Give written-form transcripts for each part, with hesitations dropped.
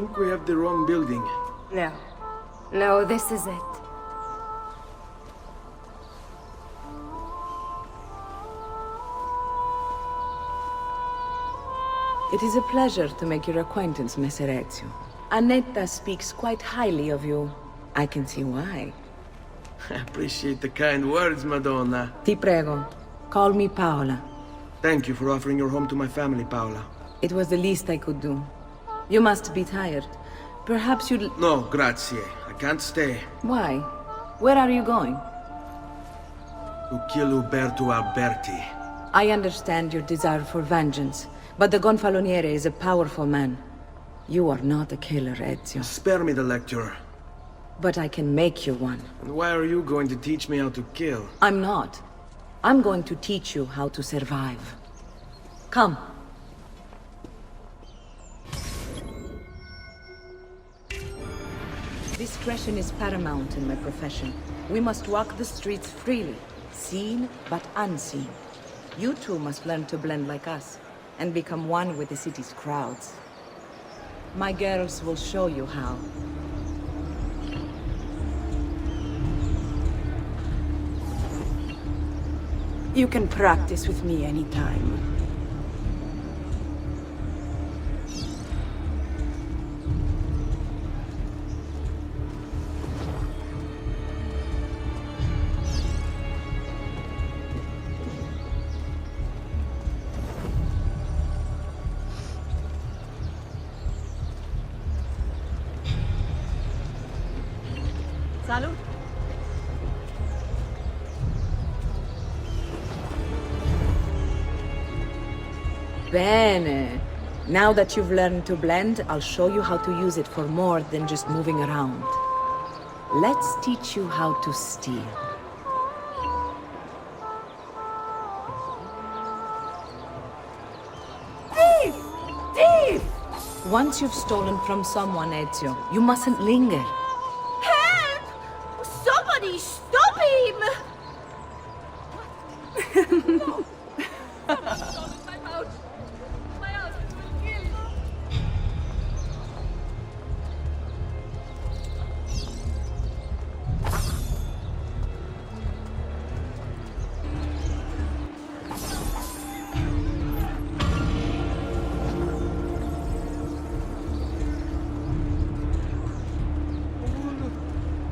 think we have the wrong building. No. No, this is it. It is a pleasure to make your acquaintance, Messer Ezio. Annetta speaks quite highly of you. I can see why. I appreciate the kind words, Madonna. Ti prego, call me Paola. Thank you for offering your home to my family, Paola. It was the least I could do. You must be tired. Perhaps you'd... No, grazie. I can't stay. Why? Where are you going? To kill Uberto Alberti. I understand your desire for vengeance, but the Gonfaloniere is a powerful man. You are not a killer, Ezio. Spare me the lecture. But I can make you one. And why are you going to teach me how to kill? I'm not. I'm going to teach you how to survive. Come. Discretion is paramount in my profession. We must walk the streets freely, seen but unseen. You too must learn to blend like us, and become one with the city's crowds. My girls will show you how. You can practice with me anytime. Salud. Bene. Now that you've learned to blend, I'll show you how to use it for more than just moving around. Let's teach you how to steal. Thief! Thief! Once you've stolen from someone, Ezio, you mustn't linger. Help! Somebody stop him!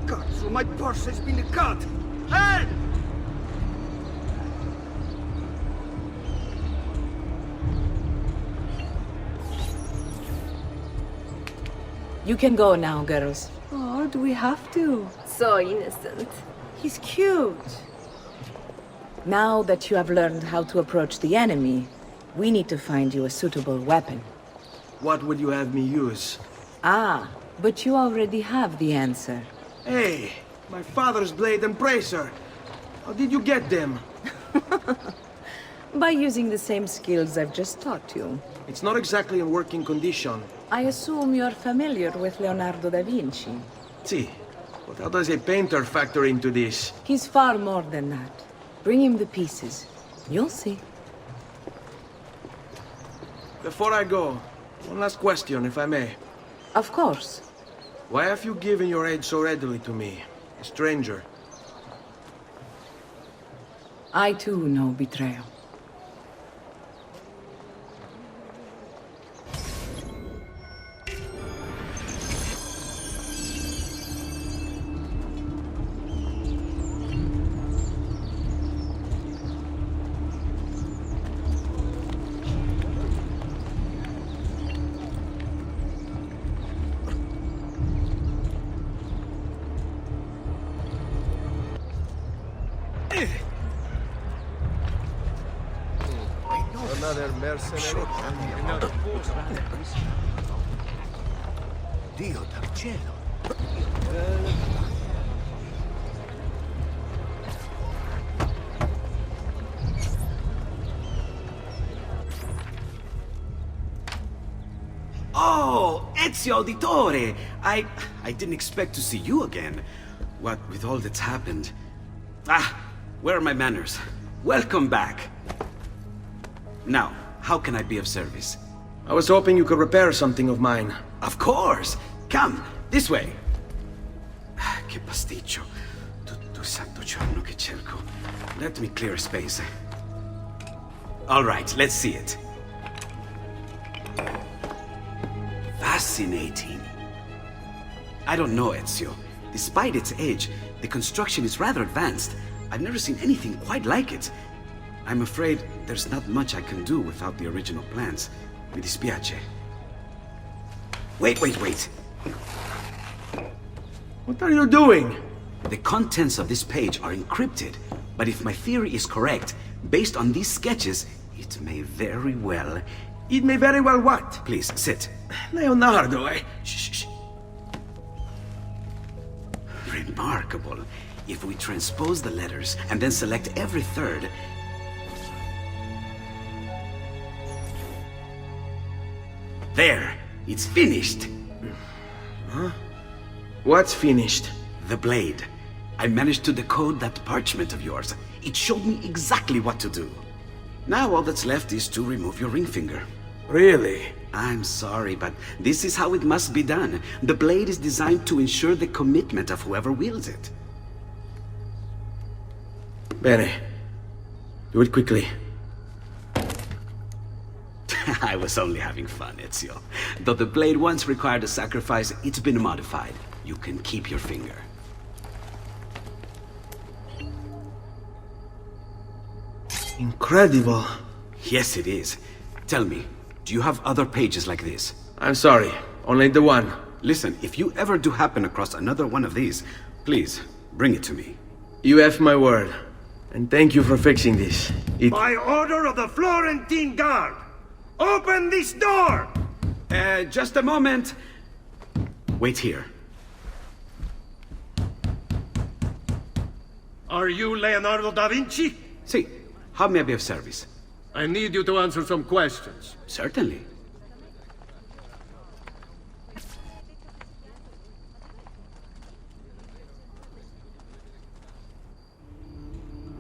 Cazzo, my purse has been cut! Help! You can go now, girls. Oh, do we have to? So innocent. He's cute. Now that you have learned how to approach the enemy, we need to find you a suitable weapon. What would you have me use? Ah, but you already have the answer. Hey, my father's blade and bracer. How did you get them? By using the same skills I've just taught you. It's not exactly in working condition. I assume you're familiar with Leonardo da Vinci. See, but how does a painter factor into this? He's far more than that. Bring him the pieces. You'll see. Before I go, one last question, if I may. Of course. Why have you given your aid so readily to me, a stranger? I too know betrayal. Another mercenary. Dio dal cielo. Oh, Ezio Auditore! I didn't expect to see you again. What with all that's happened. Ah, where are my manners? Welcome back. Now, how can I be of service? I was hoping you could repair something of mine. Of course! Come, this way! Che pasticcio. Tutto il santo giorno che cerco. Let me clear a space. All right, let's see it. Fascinating. I don't know, Ezio. Despite its age, the construction is rather advanced. I've never seen anything quite like it. I'm afraid there's not much I can do without the original plans. Mi dispiace. Wait. What are you doing? The contents of this page are encrypted, but if my theory is correct, based on these sketches, it may very well... It may very well what? Please, sit. Leonardo, Shh. Remarkable. If we transpose the letters and then select every third... There! It's finished! Huh? What's finished? The blade. I managed to decode that parchment of yours. It showed me exactly what to do. Now all that's left is to remove your ring finger. Really? I'm sorry, but this is how it must be done. The blade is designed to ensure the commitment of whoever wields it. Bene. Do it quickly. I was only having fun, Ezio. Though the blade once required a sacrifice, it's been modified. You can keep your finger. Incredible. Yes, it is. Tell me, do you have other pages like this? I'm sorry. Only the one. Listen, if you ever do happen across another one of these, please, bring it to me. You have my word. And thank you for fixing this. By order of the Florentine Guard! Open this door! Just a moment. Wait here. Are you Leonardo da Vinci? See, how may I be of service? I need you to answer some questions. Certainly.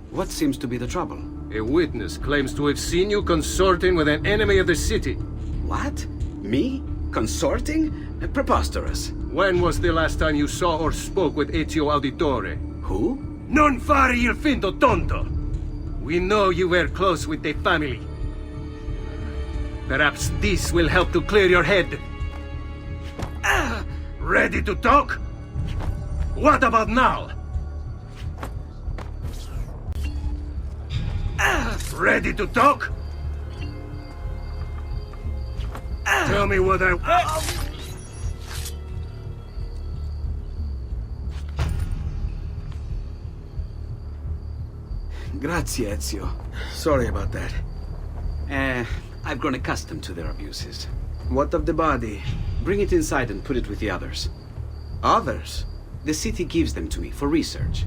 What seems to be the trouble? A witness claims to have seen you consorting with an enemy of the city. What? Me? Consorting? Preposterous. When was the last time you saw or spoke with Villa Auditore? Who? Non fare il finto tonto! We know you were close with the family. Perhaps this will help to clear your head. Ready to talk? What about now? Ready to talk? Tell me what I... Grazie, Ezio. Sorry about that. I've grown accustomed to their abuses. What of the body? Bring it inside and put it with the others. Others? The city gives them to me for research.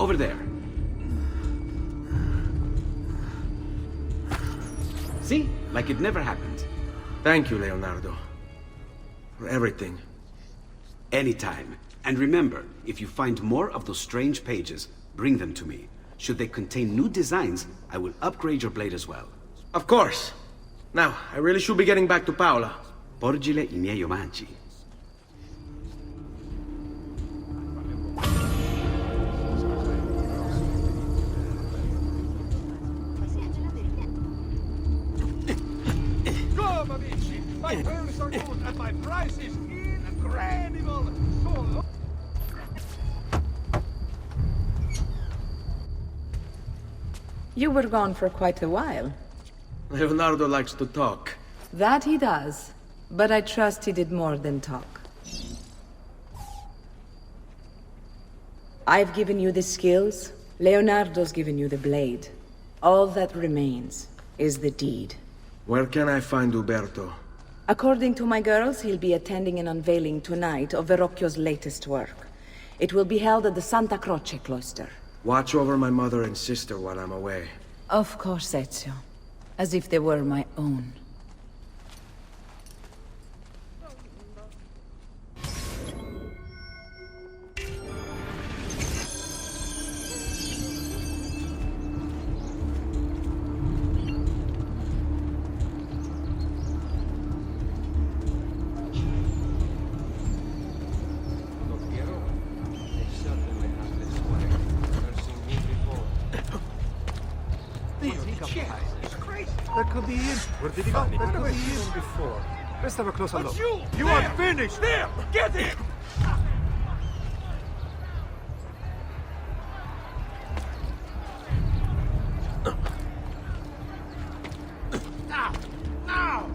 Over there. See? Like it never happened. Thank you, Leonardo. For everything. Anytime. And remember, if you find more of those strange pages, bring them to me. Should they contain new designs, I will upgrade your blade as well. Of course. Now, I really should be getting back to Paola. Porgile I miei omaggi. My pearls are good and my price is incredible! So You were gone for quite a while. Leonardo likes to talk. That he does. But I trust he did more than talk. I've given you the skills. Leonardo's given you the blade. All that remains is the deed. Where can I find Uberto? According to my girls, he'll be attending an unveiling tonight of Verrocchio's latest work. It will be held at the Santa Croce cloister. Watch over my mother and sister while I'm away. Of course, Ezio. As if they were my own. That could be him. Where did he go? That could be him before. Let's have a closer look. You are finished! There! Get him! Now! Now!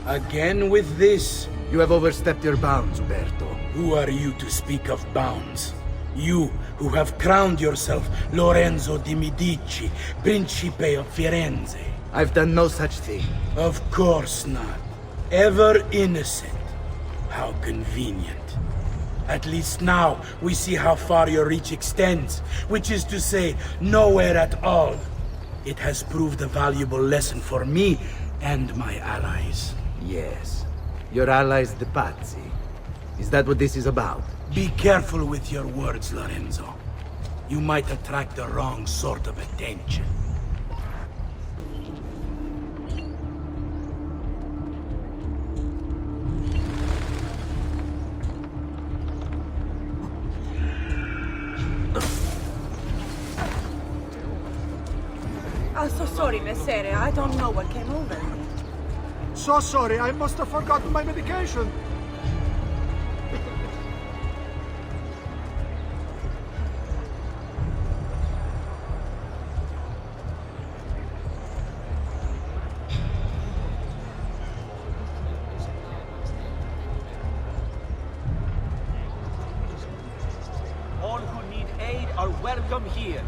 Again with this? You have overstepped your bounds, Uberto. Who are you to speak of bounds? You who have crowned yourself Lorenzo di Medici, Principe of Firenze. I've done no such thing. Of course not. Ever innocent. How convenient. At least now we see how far your reach extends, which is to say, nowhere at all. It has proved a valuable lesson for me and my allies. Yes. Your allies, the Pazzi. Is that what this is about? Be careful with your words, Lorenzo. You might attract the wrong sort of attention. I'm so sorry, Messere. I don't know what came over me. So sorry, I must have forgotten my medication. All who need aid are welcome here.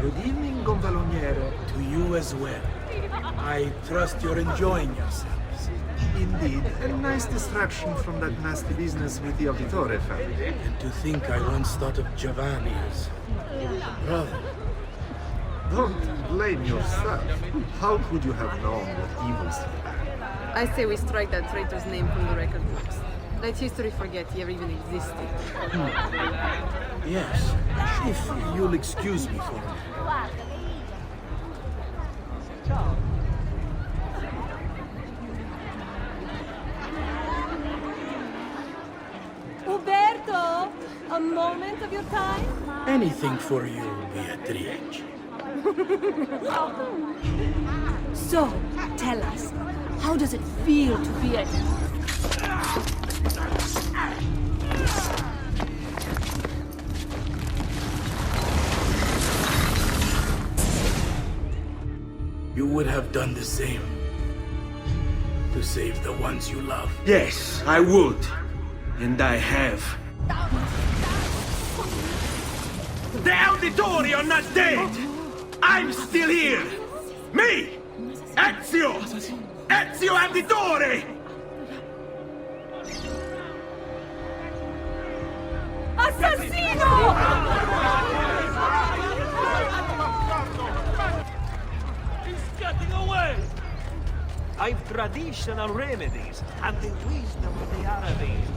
Good evening, Gonfaloniere. To you as well. I trust you're enjoying yourselves. Indeed, a nice distraction from that nasty business with the Auditore family. And to think I once thought of Giovanni as brother. Don't blame yourself. How could you have known what evils he had? I say we strike that traitor's name from the record books. Let history forget he ever even existed. Yes, if you'll excuse me for a minute. Uberto! A moment of your time? Anything for you, Beatrice. So, tell us, how does it feel to be a... You would have done the same. to save the ones you love. Yes, I would. And I have. The Auditori are not dead! I'm still here! Me! Ezio! Ezio Auditore! Assassino! He's getting away! I've traditional remedies and the wisdom of the Arabians.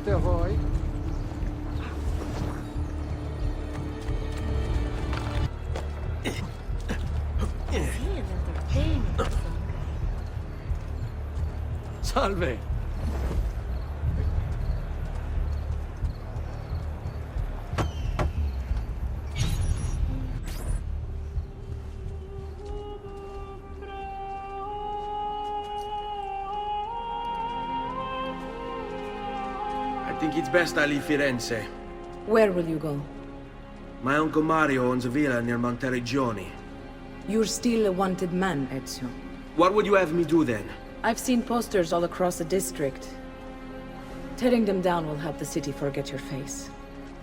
Salute a voi. Salve! I think it's best I leave Firenze. Where will you go? My Uncle Mario owns a villa near Monteregioni. You're still a wanted man, Ezio. What would you have me do then? I've seen posters all across the district. Tearing them down will help the city forget your face.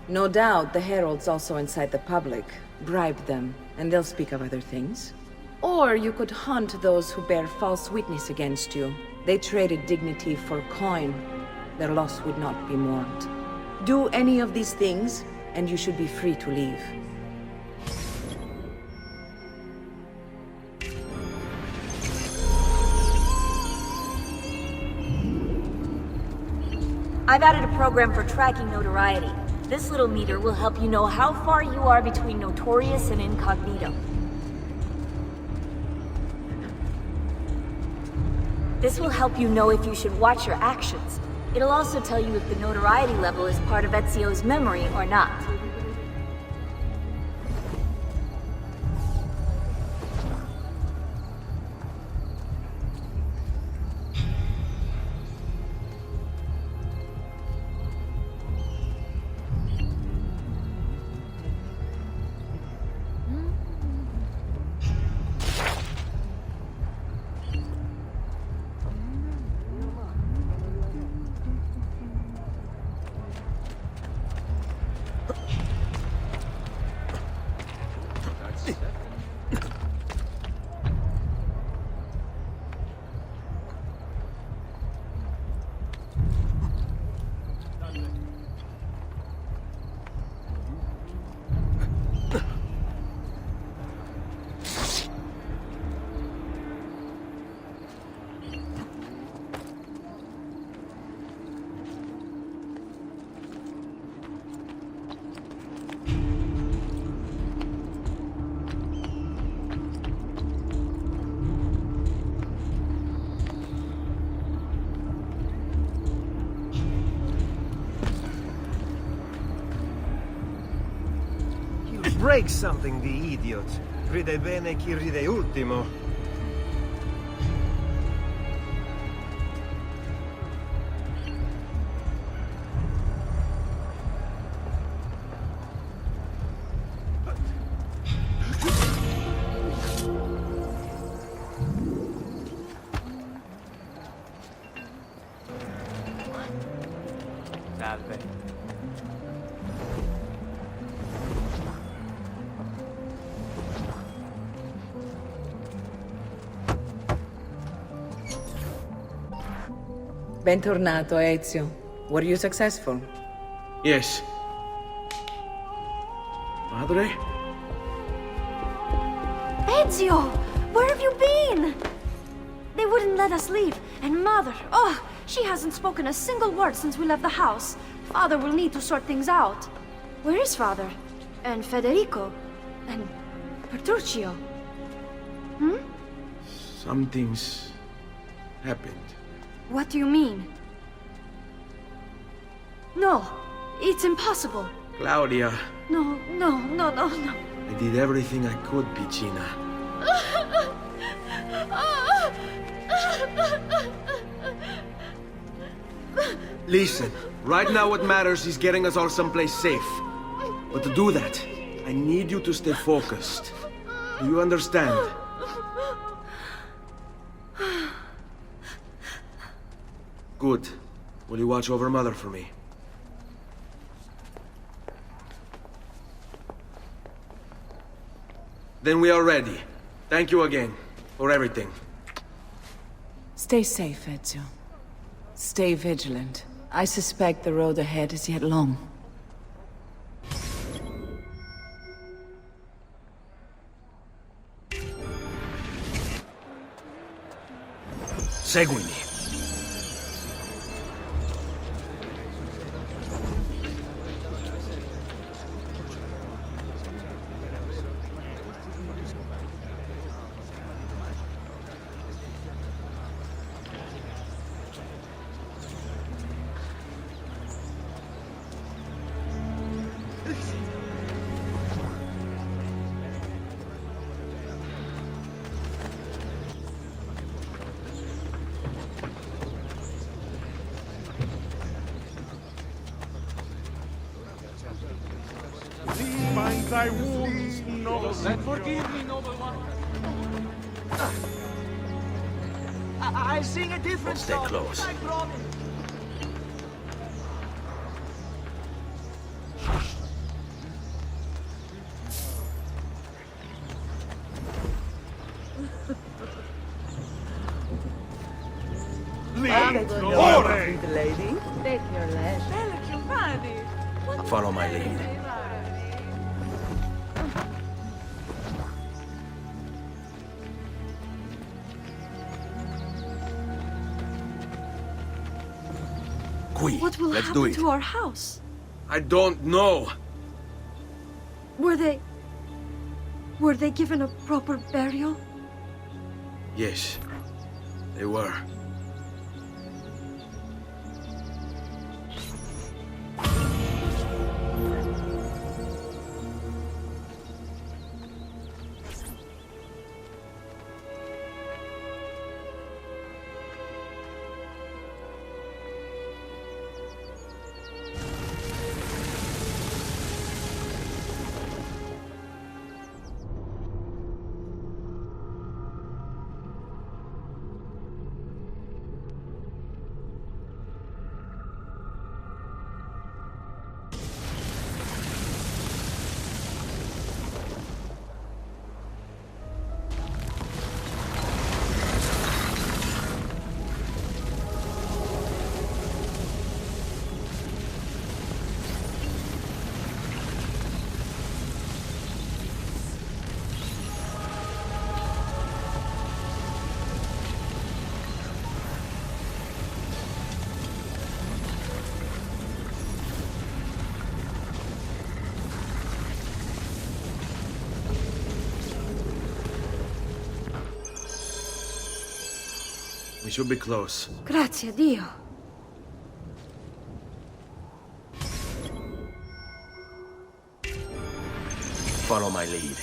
No doubt the heralds also incite the public. Bribe them, and they'll speak of other things. Or you could hunt those who bear false witness against you. They traded dignity for coin. Their loss would not be mourned. Do any of these things, and you should be free to leave. I've added a program for tracking notoriety. This little meter will help you know how far you are between notorious and incognito. This will help you know if you should watch your actions. It'll also tell you if the notoriety level is part of Ezio's memory or not. Break something, the idiot. Ride bene chi ride ultimo. Salve. Bentornato, Ezio. Were you successful? Yes. Padre? Ezio! Where have you been? They wouldn't let us leave. And Mother, oh, she hasn't spoken a single word since we left the house. Father will need to sort things out. Where is Father? And Federico? And Petruccio? Hmm? Something's happened. What do you mean? No, it's impossible. Claudia, No. I did everything I could, Piccina. Listen, right now what matters is getting us all someplace safe. But to do that, I need you to stay focused. Do you understand? Good. Will you watch over Mother for me? Then we are ready. Thank you again for everything. Stay safe, Ezio. Stay vigilant. I suspect the road ahead is yet long. Seguimi. Bind thy wounds, noble. Forgive me, noble one. I sing a different Stay song. close. I promise. Lady, take your leisure. Follow my lead. Qui, What will let's do happen it. to our house? I don't know. Were they given a proper burial? Yes, they were. We should be close. Grazie a Dio. Follow my lead.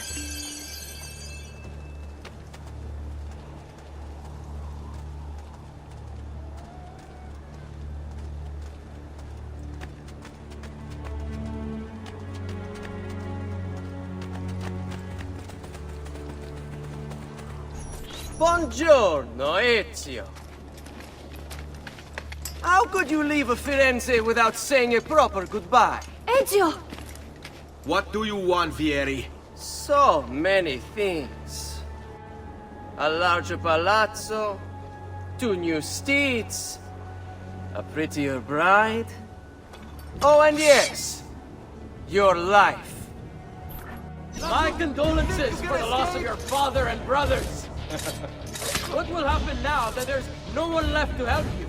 Buongiorno, Ezio. How could you leave Firenze without saying a proper goodbye? Ezio! What do you want, Vieri? So many things. A larger palazzo, 2 new steeds, a prettier bride. Oh, and yes, your life. My condolences for the loss of your father and brothers. What will happen now that there's no one left to help you?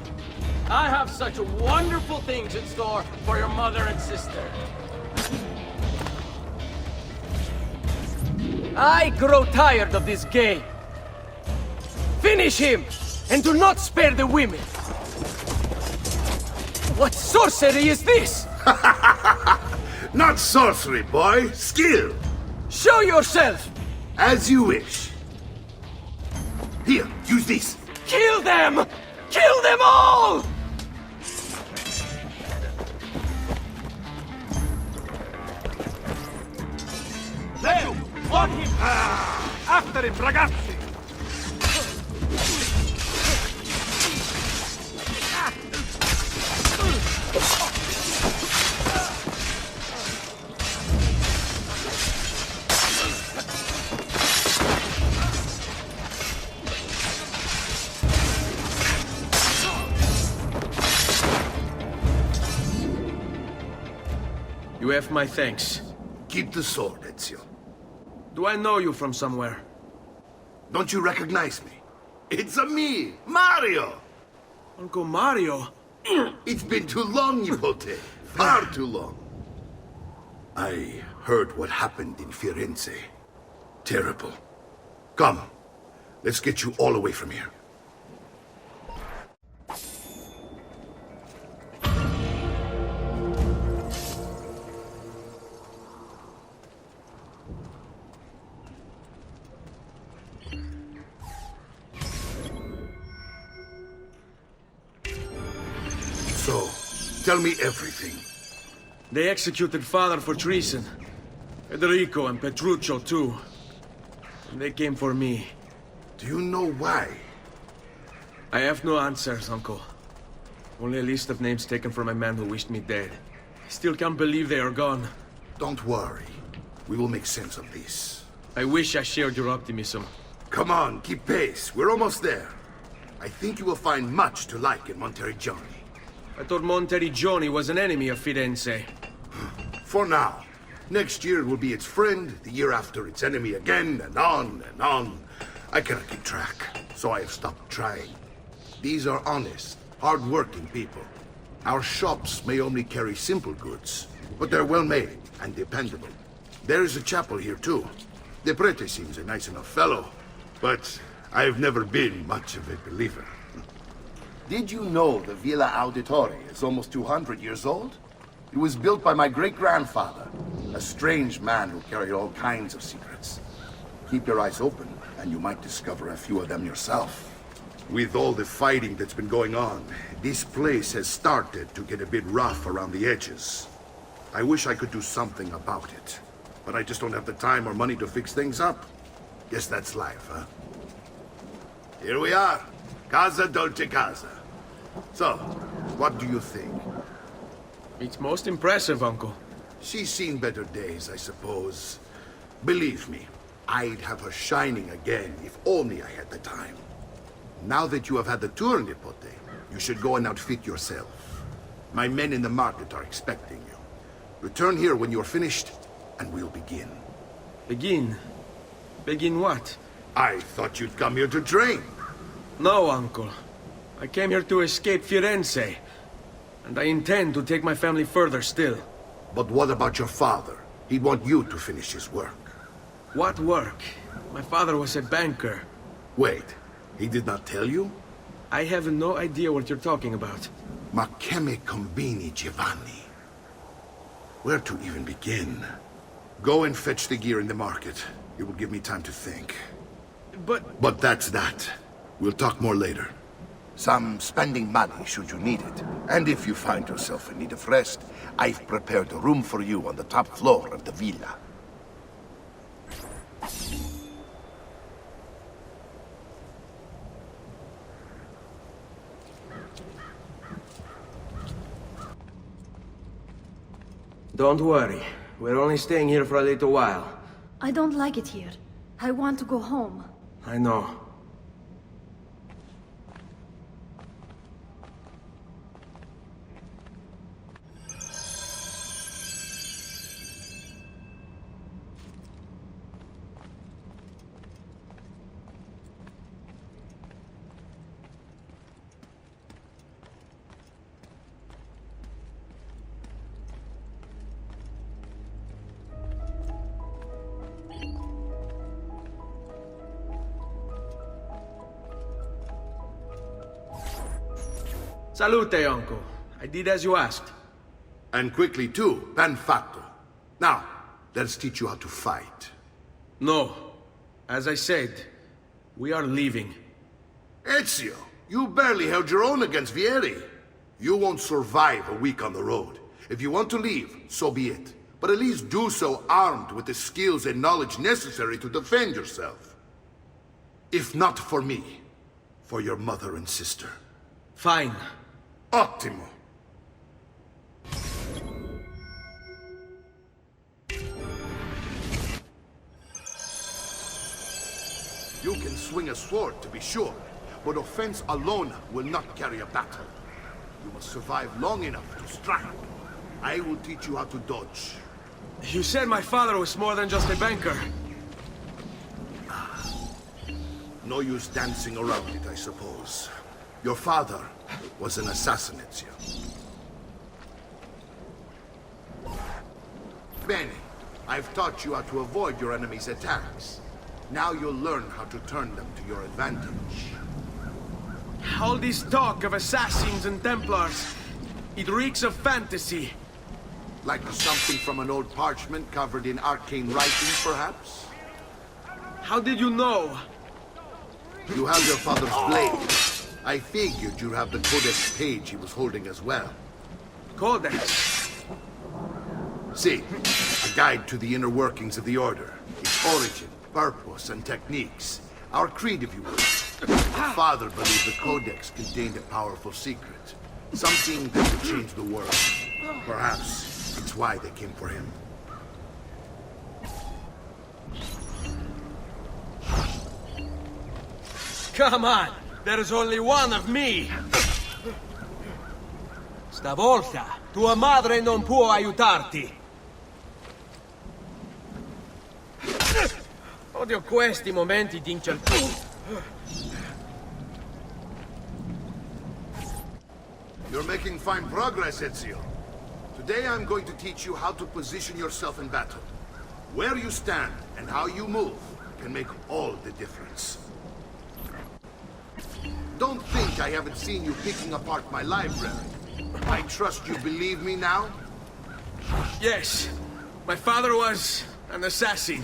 I have such wonderful things in store for your mother and sister. I grow tired of this game. Finish him, and do not spare the women. What sorcery is this? Not sorcery, boy. Skill. Show yourself! As you wish. Here, use this. Kill them! Kill them all! Leo, on him! After him, ragazzi! You have my thanks. Keep the sword, Ezio. Do I know you from somewhere? Don't you recognize me? It's a me, Mario! Uncle Mario? It's been too long, Nipote. Far too long. I heard what happened in Firenze. Terrible. Come, let's get you all away from here. So, tell me everything. They executed father for treason. Federico and Petruccio too. And they came for me. Do you know why? I have no answers, Uncle. Only a list of names taken from a man who wished me dead. I still can't believe they are gone. Don't worry. We will make sense of this. I wish I shared your optimism. Come on, keep pace. We're almost there. I think you will find much to like in Monteriggioni. I thought Monteriggioni was an enemy of Firenze. For now. Next year it will be its friend, the year after its enemy again, and on and on. I cannot keep track, so I have stopped trying. These are honest, hard-working people. Our shops may only carry simple goods, but they're well-made and dependable. There is a chapel here, too. The prete seems a nice enough fellow, but I've never been much of a believer. Did you know the Villa Auditore is almost 200 years old? It was built by my great-grandfather, a strange man who carried all kinds of secrets. Keep your eyes open, and you might discover a few of them yourself. With all the fighting that's been going on, this place has started to get a bit rough around the edges. I wish I could do something about it, but I just don't have the time or money to fix things up. Guess that's life, huh? Here we are. Casa Dolce Casa. So, what do you think? It's most impressive, Uncle. She's seen better days, I suppose. Believe me, I'd have her shining again if only I had the time. Now that you have had the tour, Nipote, you should go and outfit yourself. My men in the market are expecting you. Return here when you're finished, and we'll begin. Begin? Begin what? I thought you'd come here to train. No, Uncle. I came here to escape Firenze. And I intend to take my family further still. But what about your father? He'd want you to finish his work. What work? My father was a banker. Wait, he did not tell you? I have no idea what you're talking about. Ma che me combini, Giovanni? Where to even begin? Go and fetch the gear in the market. It will give me time to think. But that's that. We'll talk more later. Some spending money should you need it. And if you find yourself in need of rest, I've prepared a room for you on the top floor of the villa. Don't worry. We're only staying here for a little while. I don't like it here. I want to go home. I know. Salute, uncle. I did as you asked. And quickly too, ben fatto. Now, let's teach you how to fight. No. As I said, we are leaving. Ezio, you barely held your own against Vieri. You won't survive a week on the road. If you want to leave, so be it. But at least do so armed with the skills and knowledge necessary to defend yourself. If not for me, for your mother and sister. Fine. Ottimo. You can swing a sword, to be sure, but offense alone will not carry a battle. You must survive long enough to strike. I will teach you how to dodge. You said my father was more than just a banker. No use dancing around it, I suppose. Your father was an assassin, Ezio. Bene, I've taught you how to avoid your enemy's attacks. Now you'll learn how to turn them to your advantage. All this talk of assassins and Templars, it reeks of fantasy. Like something from an old parchment covered in arcane writing, perhaps? How did you know? You have your father's blade. I figured you'd have the codex page he was holding as well. Codex? See, a guide to the inner workings of the Order. Its origin, purpose, and techniques. Our creed, if you will. Your father believed the codex contained a powerful secret. Something that would change the world. Perhaps it's why they came for him. Come on! There's only one of me! Stavolta, tua madre non può aiutarti! Odio questi momenti di incertezza. You're making fine progress, Ezio. Today I'm going to teach you how to position yourself in battle. Where you stand and how you move can make all the difference. Don't think I haven't seen you picking apart my library. I trust you believe me now? Yes. My father was an assassin.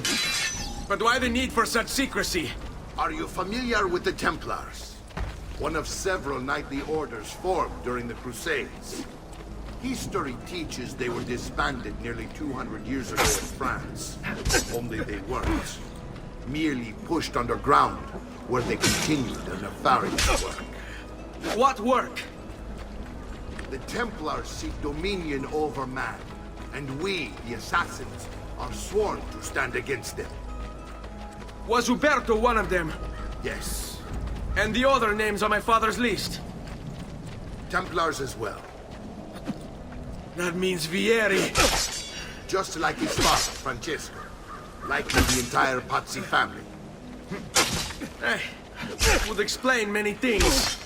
But why the need for such secrecy? Are you familiar with the Templars? One of several knightly orders formed during the Crusades. History teaches they were disbanded nearly 200 years ago in France. Only they weren't. Merely pushed underground, where they continued a nefarious work. What work? The Templars seek dominion over man, and we, the assassins, are sworn to stand against them. Was Uberto one of them? Yes. And the other names on my father's list? Templars as well. That means Vieri. Just like his father, Francesco. Likely the entire Pazzi family. Hey, that would explain many things.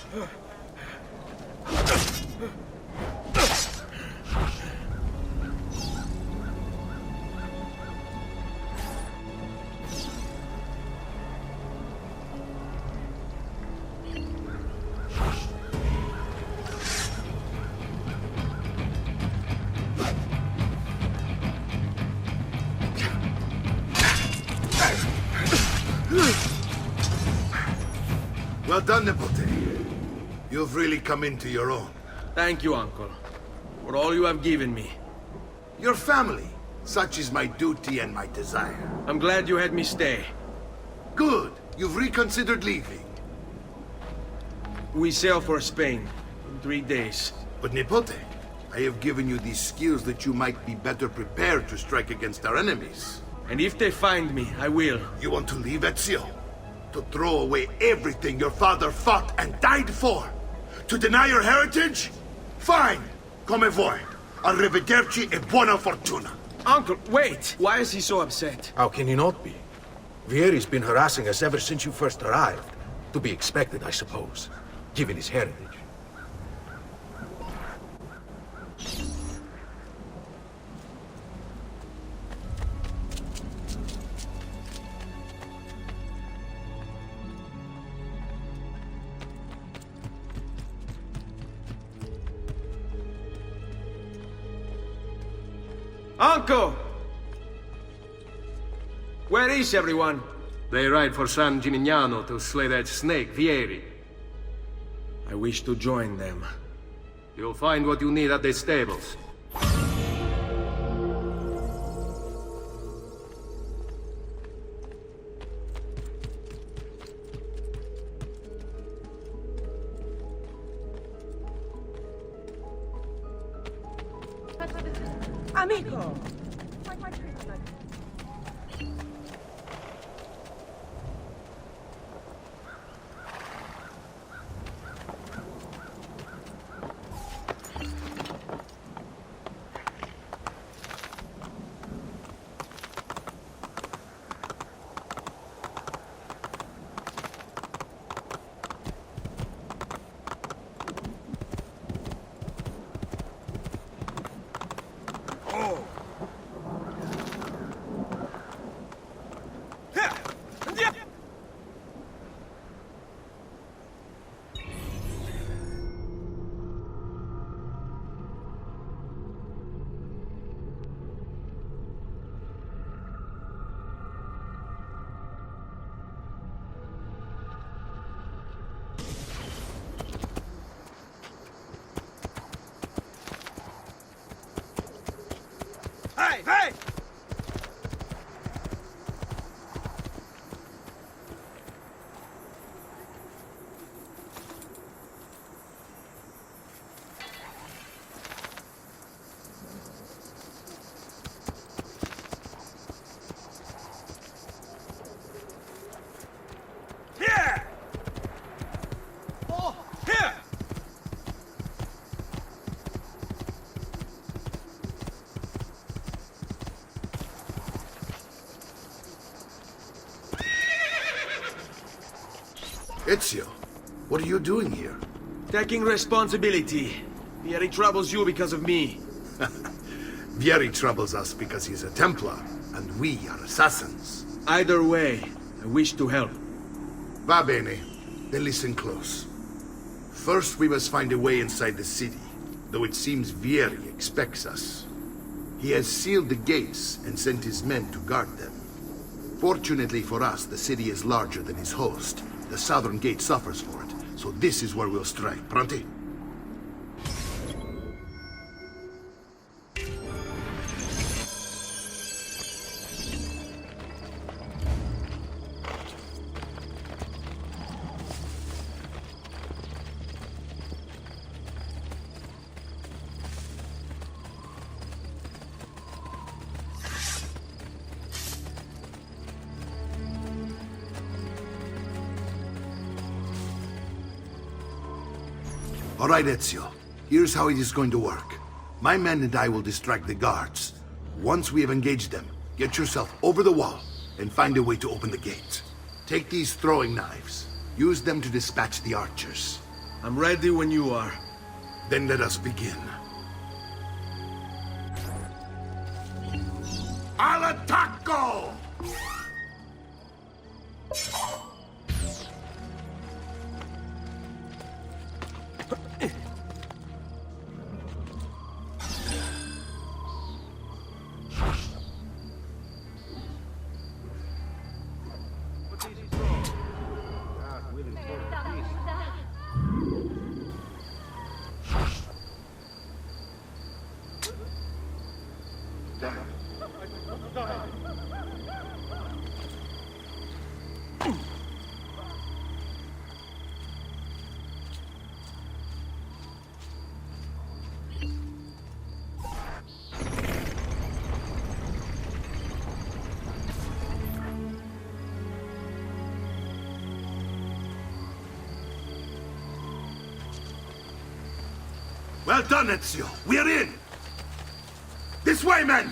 Well done, Nipote. You've really come into your own. Thank you, Uncle, for all you have given me. Your family. Such is my duty and my desire. I'm glad you had me stay. Good. You've reconsidered leaving. We sail for Spain in 3 days. But Nipote, I have given you these skills that you might be better prepared to strike against our enemies. And if they find me, I will. You want to leave, Ezio? To throw away everything your father fought and died for? To deny your heritage? Fine! Come vuoi. Arrivederci e buona fortuna. Uncle, wait! Why is he so upset? How can he not be? Vieri's been harassing us ever since you first arrived. To be expected, I suppose, given his heritage. Uncle! Where is everyone? They ride for San Gimignano to slay that snake, Vieri. I wish to join them. You'll find what you need at the stables. Amico! Hey, hey! Here! Oh, here! Ezio, what are you doing here? Taking responsibility. Vieri troubles you because of me. Vieri troubles us because he's a Templar, and we are assassins. Either way, I wish to help. Va bene. Then listen close. First, we must find a way inside the city, though it seems Vieri expects us. He has sealed the gates and sent his men to guard them. Fortunately for us, the city is larger than his host. The southern gate suffers for it, so this is where we'll strike. Pronti? All right, Ezio. Here's how it is going to work. My men and I will distract the guards. Once we have engaged them, get yourself over the wall and find a way to open the gate. Take these throwing knives. Use them to dispatch the archers. I'm ready when you are. Then let us begin. Al attacco! Well done, Ezio. We're in! This way, men!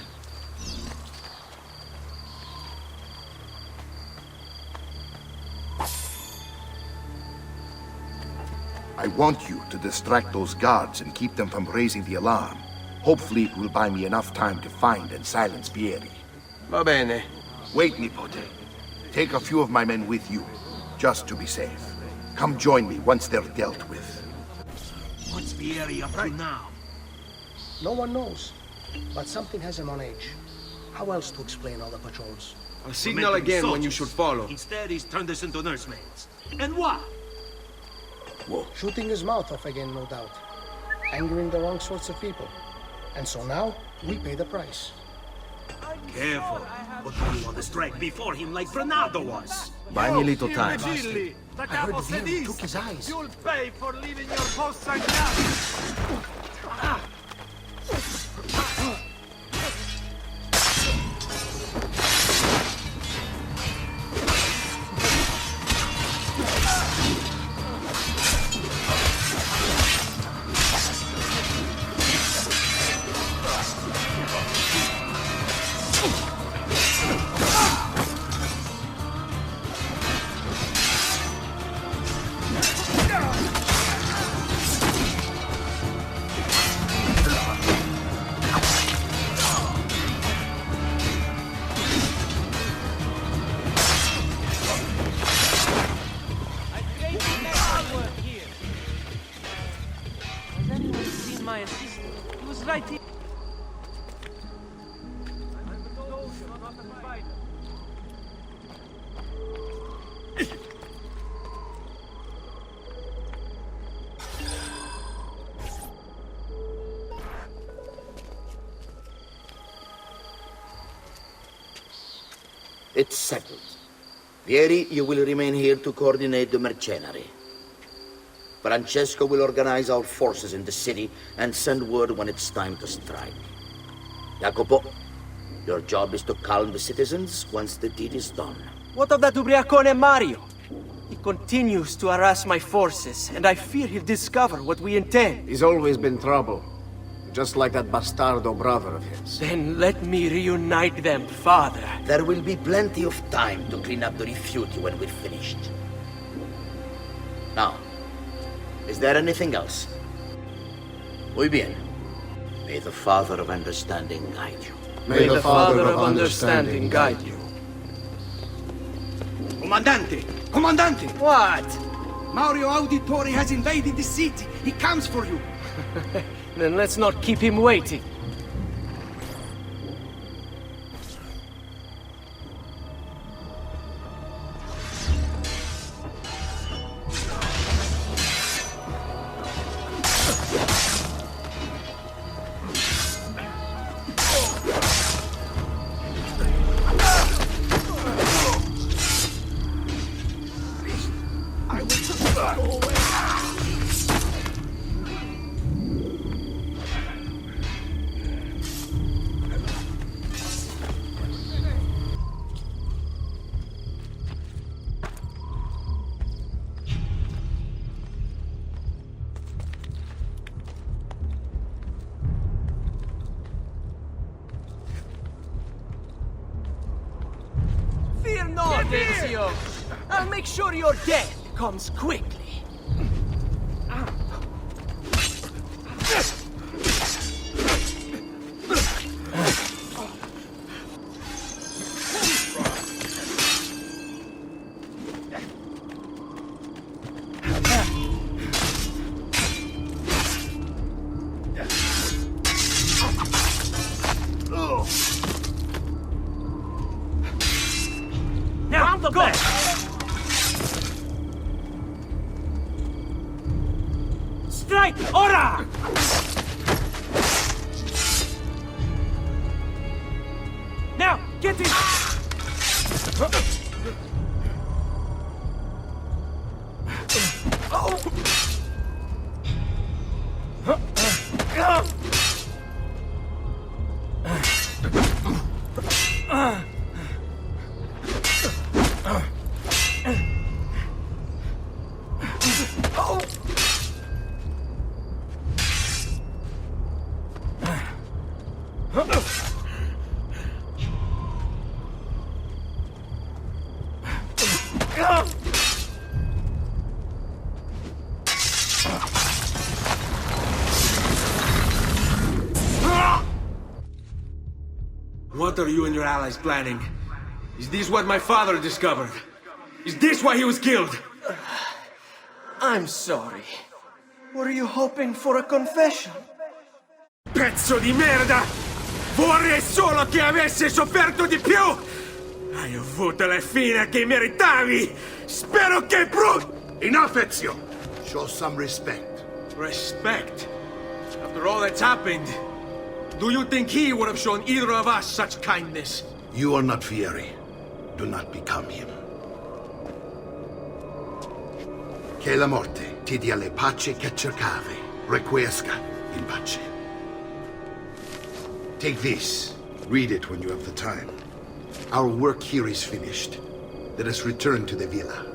I want you to distract those guards and keep them from raising the alarm. Hopefully it will buy me enough time to find and silence Vieri. Va bene. Wait, Nipote. Take a few of my men with you, just to be safe. Come join me once they're dealt with. What's Vieri up to now? No one knows. But something has him on edge. How else to explain all the patrols? I'll signal again when you should follow. Instead, he's turned us into nursemaids. And what? Whoa. Shooting his mouth off again, no doubt. Angering the wrong sorts of people. And so now, we pay the price. Careful. But you on the strike before him like Leonardo was. Buy me a little time. I heard Vieri took his eyes. You'll pay for leaving your post like that! It's settled. Vieri, you will remain here to coordinate the mercenary. Francesco will organize our forces in the city and send word when it's time to strike. Jacopo, your job is to calm the citizens once the deed is done. What of that ubriacone Mario? He continues to harass my forces, and I fear he'll discover what we intend. He's always been trouble. Just like that bastardo brother of his. Then let me reunite them, father. There will be plenty of time to clean up the refuge when we're finished. Now, is there anything else? Muy bien. May the Father of Understanding guide you. May the Father of Understanding guide you. Comandante! Comandante! What? Mario Auditore has invaded the city. He comes for you. Then let's not keep him waiting. Fear not, Ezio. I'll make sure your death comes quickly. Now, go! Strike! Ora! Now, get in! What are you and your allies planning? Is this what my father discovered? Is this why he was killed? I'm sorry. Were you hoping for a confession? Pezzo di merda! Vorrei solo che avessi sofferto di più! Hai avuto la fine che meritavi! Spero che Enough, Ezio! Show some respect. Respect? After all that's happened, do you think he would have shown either of us such kindness? You are not Vieri. Do not become him. Che la morte ti dia le pace che cercavi. Requiesca in pace. Take this. Read it when you have the time. Our work here is finished. Let us return to the villa.